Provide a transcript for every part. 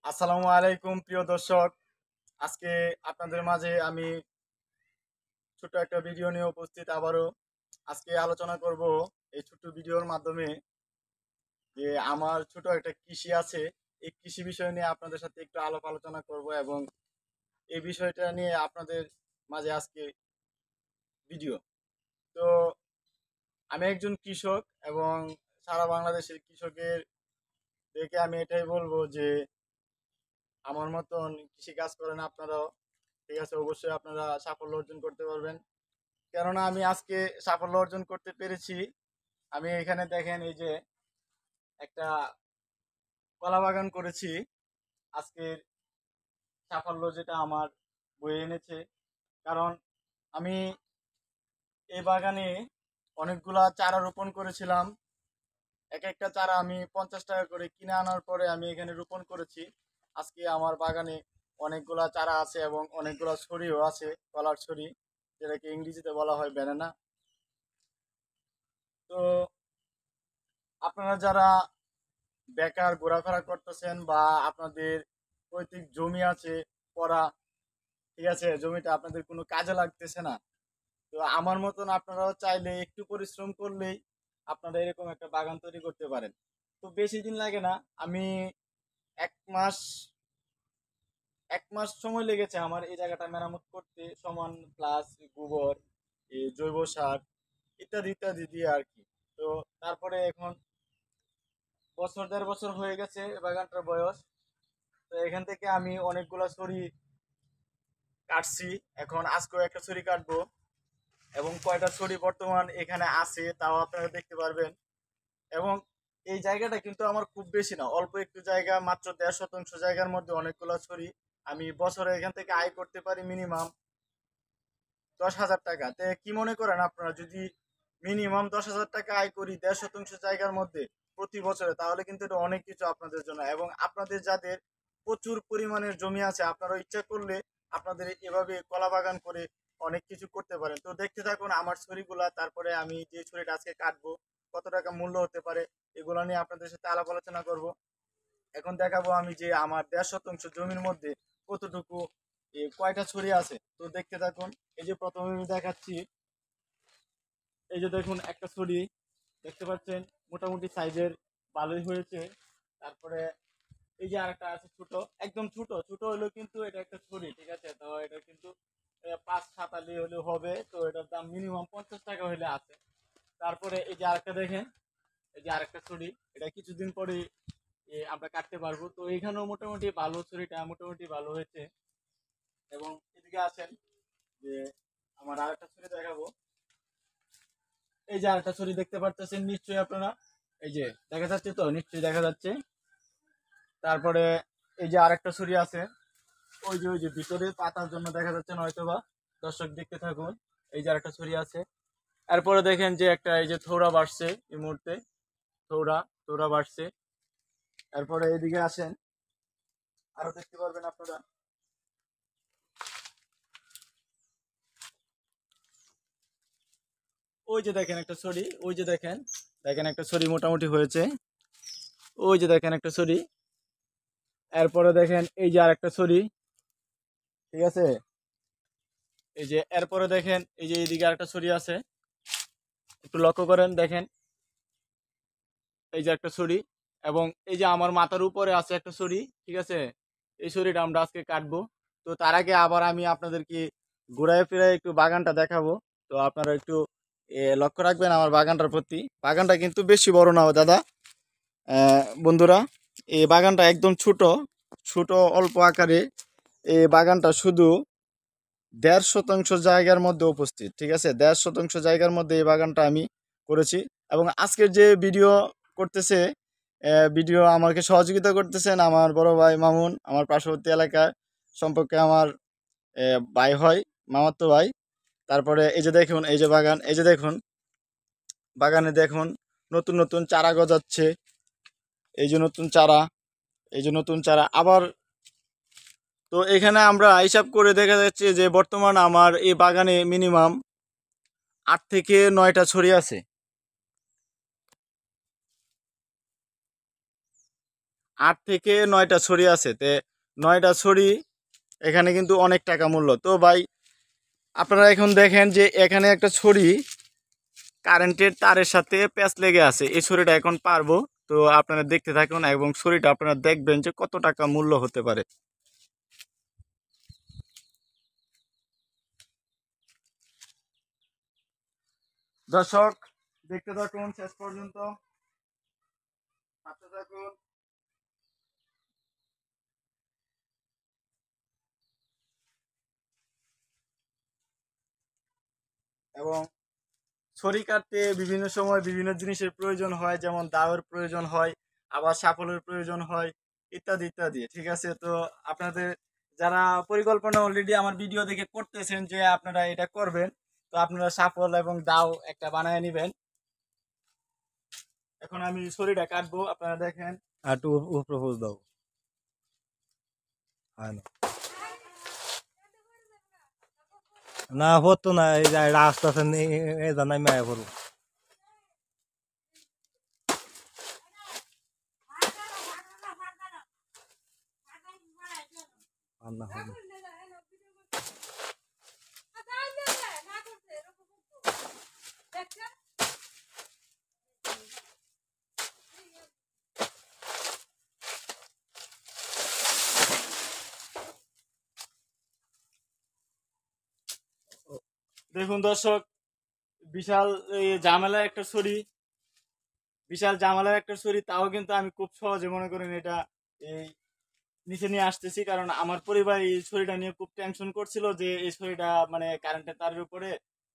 আসসালামু আলাইকুম প্রিয় দর্শক। আজকে আপনাদের মাঝে আমি ছোট্ট একটা ভিডিও নিয়ে উপস্থিত আবারও। আজকে আলোচনা করব এই ছোট্ট ভিডিওর মাধ্যমে যে আমার ছোট একটা কৃষি আছে। এই কৃষি বিষয় নিয়ে আপনাদের সাথে একটু আলাপ আলোচনা করব এবং এই বিষয়টা নিয়ে আপনাদের মাঝে আজকে ভিডিও। তো আমি একজন কৃষক এবং সারা বাংলাদেশের কৃষকের দেখে আমি এটাই বলবো যে আমার মতন কৃষি কাজ করেন আপনারাও। ঠিক আছে, অবশ্যই আপনারা সাফল্য অর্জন করতে পারবেন। কেননা আমি আজকে সাফল্য অর্জন করতে পেরেছি। আমি এখানে দেখেন এই যে একটা কলা বাগান করেছি। আজকের সাফল্য যেটা আমার বয়ে এনেছে, কারণ আমি এই বাগানে অনেকগুলা চারা রোপণ করেছিলাম। এক একটা চারা আমি 50 টাকা করে কিনে আনার পরে আমি এখানে রোপণ করেছি। আজকে আমার বাগানে অনেকগুলা চারা আছে এবং অনেকগুলা ছড়িও আছে, কলার ছড়ি, যেটাকে ইংরেজিতে বলা হয় ব্যানানা। তো আপনারা যারা বেকার ঘোরাফেরা করতেছেন বা আপনাদের পৈতৃক জমি আছে পড়া, ঠিক আছে, জমিটা আপনাদের কোনো কাজে লাগতেছে না, তো আমার মতন আপনারাও চাইলে একটু পরিশ্রম করলেই আপনারা এরকম একটা বাগান তৈরি করতে পারেন। তো বেশি দিন লাগে না। আমি এক মাস 1 মাস সময় লেগেছে আমার এই জায়গাটা মেরামত করতে, সমান প্লাস গোবর, এই জৈব সার ইত্যাদি ইত্যাদি দিয়ে আর কি। তো তারপরে এখন বছর 1.5 বছর হয়ে গেছে বাগানটার বয়স। তো এখান থেকে আমি অনেকগুলা ছড়ি কাটছি। এখন আজকেও একটা ছড়ি কাটবো এবং কয়টা ছড়ি বর্তমান এখানে আছে তাও আপনারা দেখতে পারবেন। এবং এই জায়গাটা কিন্তু আমার খুব বেশি না, অল্প একটু জায়গা, মাত্র 1.5 শতাংশ জায়গার মধ্যে অনেকগুলো ছড়ি। আমি বছরে এখান থেকে আয় করতে পারি মিনিমাম 10,000 টাকা। তে কি মনে করেন আপনারা, যদি মিনিমাম 10,000 টাকা আয় করি 1.5 শতাংশ জায়গার মধ্যে প্রতি বছরে, তাহলে কিন্তু এটা অনেক কিছু আপনাদের জন্য। এবং আপনাদের যাদের প্রচুর পরিমাণের জমি আছে, আপনারা ইচ্ছা করলে আপনাদের এভাবে কলা বাগান করে অনেক কিছু করতে পারেন। তো দেখতে থাকুন আমার ছড়িগুলা, তারপরে আমি যে ছড়িটা আজকে কাটবো কত টাকা মূল্য হতে পারে এগুলা নিয়ে আপনাদের সাথে আলাপ আলোচনা করব। এখন দেখাবো আমি যে আমার 1.5 শতাংশ জমির মধ্যে কতটুকু কয়টা ছড়ি আছে। তো দেখতে থাকুন। এই যে প্রথমে আমি দেখাচ্ছি, এই যে দেখুন একটা ছড়ি দেখতে পাচ্ছেন, মোটামুটি সাইজের ভালোই হয়েছে। তারপরে এই যে আরেকটা আছে ছোট, একদম ছোট ছোট হলেও কিন্তু এটা একটা ছড়ি, ঠিক আছে। তো এটা কিন্তু 5-7 আলি হলেও হবে। তো এটার দাম মিনিমাম 50 টাকা হলে আছে। তারপরে এই যে আরেকটা দেখেন, এই যে আরেকটা ছড়ি, এটা কিছুদিন পরে আমরা কাটতে পারবো। তো এখানেও মোটামুটি ভালো, ছড়িটা মোটামুটি ভালো হয়েছে। এবং এদিকে আসেন যে আমার আরেকটা ছড়ি দেখাবো। এই যে আরেকটা ছড়ি দেখতে পারতেছেন নিশ্চয়ই আপনারা, এই যে দেখা যাচ্ছে, তো নিশ্চয়ই দেখা যাচ্ছে। তারপরে এই যে আরেকটা ছড়ি আছে, ওই যে ভিতরে পাতার জন্য দেখা যাচ্ছে না হয়তো বা, দর্শক দেখতে থাকুন। এই যে আরেকটা ছড়ি আছে। এরপরে দেখেন যে একটা এই যে থোড়া বাড়ছে এই মুহূর্তে, থোড়া থোড়া বাড়ছে। এরপরে এইদিকে আসেন, আরো দেখতে পারবেন আপনারা। ওই যে দেখেন একটা ছড়ি, ওই যে দেখেন, দেখেন একটা ছড়ি মোটামুটি হয়েছে। ওই যে দেখেন একটা ছড়ি। এরপরে দেখেন এই যে আরেকটা ছড়ি, ঠিক আছে। এই যে এরপরে দেখেন এই যে এইদিকে আরেকটা ছড়ি আছে, একটু লক্ষ্য করেন দেখেন। এই যে একটা ছড়ি, এবং এই যে আমার মাথার উপরে আছে একটা ছড়ি, ঠিক আছে। এই ছড়িটা আমরা আজকে কাটবো। তো তার আগে আবার আমি আপনাদেরকে ঘুরায় ফিরায় একটু বাগানটা দেখাবো। তো আপনারা একটু লক্ষ্য রাখবেন আমার বাগানটার প্রতি। বাগানটা কিন্তু বেশি বড় না দাদা, বন্ধুরা। এই বাগানটা একদম ছোট ছোট, অল্প আকারে। এই বাগানটা শুধু 1.5 শতাংশ জায়গার মধ্যে উপস্থিত, ঠিক আছে। 1.5 শতাংশ জায়গার মধ্যে এই বাগানটা আমি করেছি। এবং আজকের যে ভিডিও করতেছে, ভিডিও আমাকে সহযোগিতা করতেছেন আমার বড় ভাই মামুন, আমার পার্শ্ববর্তী এলাকার সম্পর্কে আমার ভাই হয়, মামাতো ভাই। তারপরে এই যে দেখুন, এই যে বাগান, এই যে দেখুন বাগানে দেখুন নতুন নতুন চারা গজাচ্ছে। এই যে নতুন চারা, এই যে নতুন চারা আবার। তো এখানে আমরা হিসাব করে দেখা যাচ্ছে যে বর্তমান আমার এই বাগানে মিনিমাম 8 থেকে 9টা ছড়ি আছে। 8 থেকে 9টা ছড়ি আছে, তে 9টা ছড়ি এখানে কিন্তু অনেক টাকা মূল্য। তো ভাই আপনারা এখন দেখেন যে এখানে একটা ছড়ি কারেন্টের তারের সাথে প্যাঁচ লেগে আছে, এই ছড়িটা এখন পারবো। তো আপনারা দেখতে থাকুন এবং ছড়িটা আপনারা দেখবেন যে কত টাকা মূল্য হতে পারে। দর্শক দেখতে থাকুন শেষ পর্যন্ত, হাঁটতে থাকুন। এবং ছড়ি কাটতে বিভিন্ন সময় বিভিন্ন জিনিসের প্রয়োজন হয়, যেমন দাওয়ের প্রয়োজন হয়, আবার সাফলের প্রয়োজন হয়, ইত্যাদি ইত্যাদি। ঠিক আছে, তো আপনাদের যারা পরিকল্পনা অলরেডি আমার ভিডিও দেখে করতেছেন যে আপনারা এটা করবেন, তো আপনারা সাফল এবং দাও একটা বানায় নেবেন। এখন আমি ছড়িটা কাটবো, আপনারা দেখেন। আর একটু উপরে পোজ দাও। হয় না, না হতো না, এই যে রাস্তা আছে এই জানাই মায়া করবো। আর না হয় না। দেখুন দর্শক, বিশাল ঝামেলার একটা ছড়ি, বিশাল ঝামেলার একটা ছড়ি, তাও কিন্তু আমি খুব সহজে মনে করেন এটা এই নিচে নিয়ে আসতেছি, কারণ আমার পরিবার এই ছড়িটা নিয়ে খুব টেনশন করছিল যে এই ছড়িটা মানে কারেন্টের তারের উপরে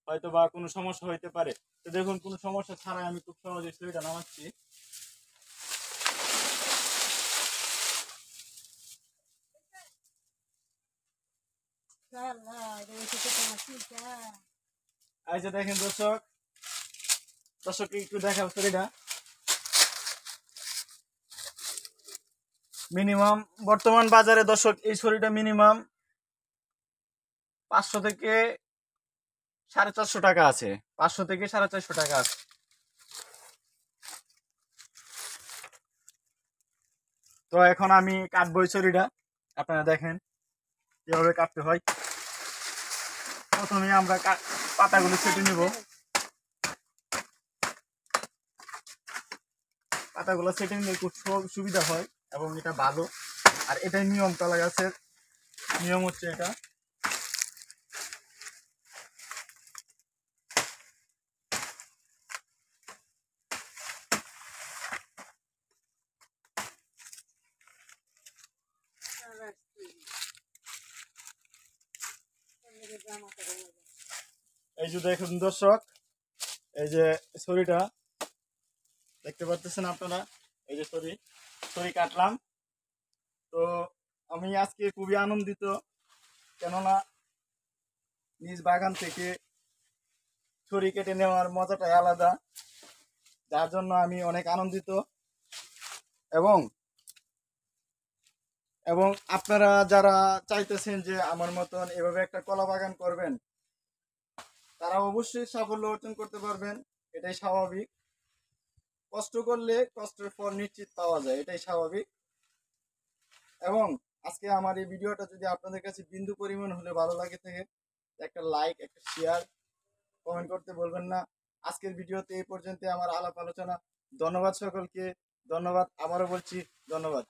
হয়তো বা কোনো সমস্যা হইতে পারে। তো দেখুন কোনো সমস্যা ছাড়াই আমি খুব সহজে ছড়িটা নামাচ্ছি। এই যে দেখেন দর্শক, দর্শককে একটু দেখাও ছড়িটা। মিনিমাম বর্তমান বাজারে দর্শক এই ছড়িটা মিনিমাম 500 থেকে 450 টাকা আছে, 500 থেকে 450 টাকা আছে। তো এখন আমি কাটবো এই ছড়িটা, আপনারা দেখেন কিভাবে কাটতে হয়। প্রথমে আমরা পাতাগুলো ছেটে নিব, পাতাগুলো ছেটে নিলে খুব সুবিধা হয় এবং এটা ভালো। আর এটাই নিয়ম, কলা গাছের নিয়ম হচ্ছে এটা। এই যে দেখুন দর্শক, এই যে ছড়িটা দেখতে পাচ্ছেন আপনারা, এই যে ছড়ি কাটলাম। তো আমি আজকে খুবই আনন্দিত, কেননা নিজ বাগান থেকে ছড়ি কেটে নেওয়ার মজাটাই আলাদা, যার জন্য আমি অনেক আনন্দিত। এবং এবং আপনারা যারা চাইতেছেন যে আমার মতন এভাবে একটা কলা বাগান করবেন, তারা অবশ্যই সাফল্য অর্জন করতে পারবেন, এটাই স্বাভাবিক। কষ্ট করলে কষ্টের ফল নিশ্চিত পাওয়া যায়, এটাই স্বাভাবিক। এবং আজকে আমার এই ভিডিওটা যদি আপনাদের কাছে বিন্দু পরিমাণ হলে ভালো লাগে থাকে, একটা লাইক, একটা শেয়ার, কমেন্ট করতে বলবেন না। আজকের ভিডিওতে এই পর্যন্ত আমার আলাপ আলোচনা। ধন্যবাদ সকলকে, ধন্যবাদ, আবারও বলছি ধন্যবাদ।